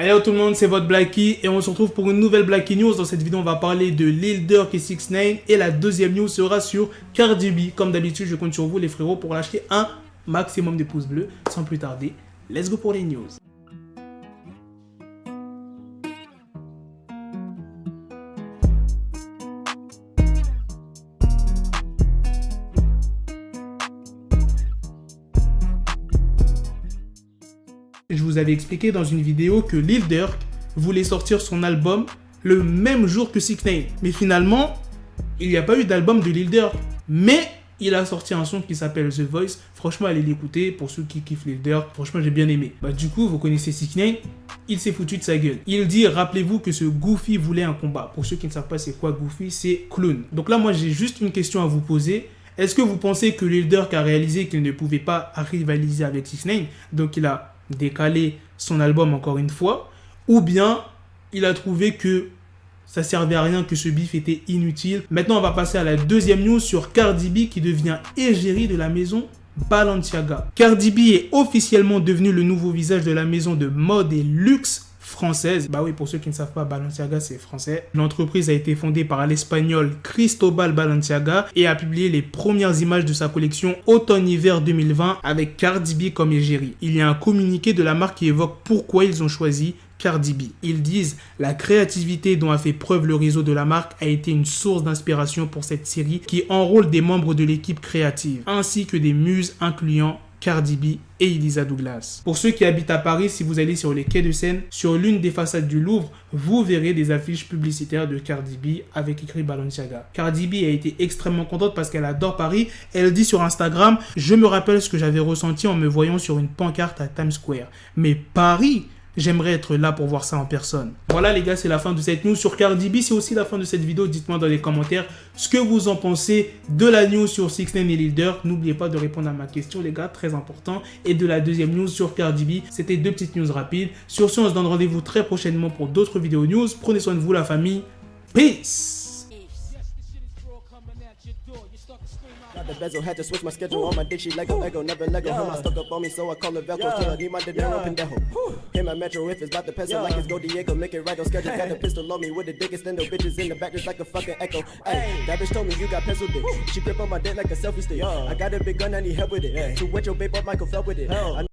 Hello tout le monde, c'est votre Blacky et on se retrouve pour une nouvelle Blacky News. Dans cette vidéo, on va parler de Lil Durk et 6ix9ine et la deuxième news sera sur Cardi B. Comme d'habitude, je compte sur vous les frérots pour lâcher un maximum de pouces bleus. Sans plus tarder, let's go pour les news. Je vous avais expliqué dans une vidéo que Lil Durk voulait sortir son album le même jour que 6ix9ine. Mais finalement, il n'y a pas eu d'album de Lil Durk. Mais il a sorti un son qui s'appelle The Voice. Franchement, allez l'écouter pour ceux qui kiffent Lil Durk. Franchement, j'ai bien aimé. Du coup, vous connaissez 6ix9ine. Il s'est foutu de sa gueule. Il dit, rappelez-vous que ce Goofy voulait un combat. Pour ceux qui ne savent pas c'est quoi Goofy, c'est clown. Donc là, moi, j'ai juste une question à vous poser. Est-ce que vous pensez que Lil Durk a réalisé qu'il ne pouvait pas rivaliser avec 6ix9ine? Donc il a décaler son album encore une fois, ou bien il a trouvé que ça servait à rien, que ce bif était inutile. Maintenant, on va passer à la deuxième news sur Cardi B qui devient égérie de la maison Balenciaga. Cardi B est officiellement devenu le nouveau visage de la maison de mode et luxe française. Bah oui, pour ceux qui ne savent pas, Balenciaga c'est français. L'entreprise a été fondée par l'espagnol Cristóbal Balenciaga et a publié les premières images de sa collection automne-hiver 2020 avec Cardi B comme égérie. Il y a un communiqué de la marque qui évoque pourquoi ils ont choisi Cardi B. Ils disent « La créativité dont a fait preuve le réseau de la marque a été une source d'inspiration pour cette série qui enrôle des membres de l'équipe créative, ainsi que des muses incluant Cardi B et Elisa Douglas. » Pour ceux qui habitent à Paris, si vous allez sur les quais de Seine, sur l'une des façades du Louvre, vous verrez des affiches publicitaires de Cardi B avec écrit Balenciaga. Cardi B a été extrêmement contente parce qu'elle adore Paris. Elle dit sur Instagram « Je me rappelle ce que j'avais ressenti en me voyant sur une pancarte à Times Square. Mais Paris, j'aimerais être là pour voir ça en personne. » Voilà les gars, c'est la fin de cette news sur Cardi B. C'est aussi la fin de cette vidéo. Dites-moi dans les commentaires ce que vous en pensez de la news sur 6ix9ine et Lil Durk. N'oubliez pas de répondre à ma question les gars, très important. Et de la deuxième news sur Cardi B. C'était deux petites news rapides. Sur ce, on se donne rendez-vous très prochainement pour d'autres vidéos news. Prenez soin de vous la famille. Peace. Got the bezel, had to switch my schedule on my dick, she Lego, never Lego. Her mind stuck up on me, so I call her Velcro. Till I need my dinero, pendejo. Hit my metro if it's about to peso, like it's Go Diego. Make it right on schedule. Got a pistol on me with the dick extendo. Bitches in the back just like a fucking echo. Ay, that bitch told me you got pencil dick. She grip on my dick like a selfie stick. I got a big gun, I need help with it. To wet your babe up, Michael fell with it.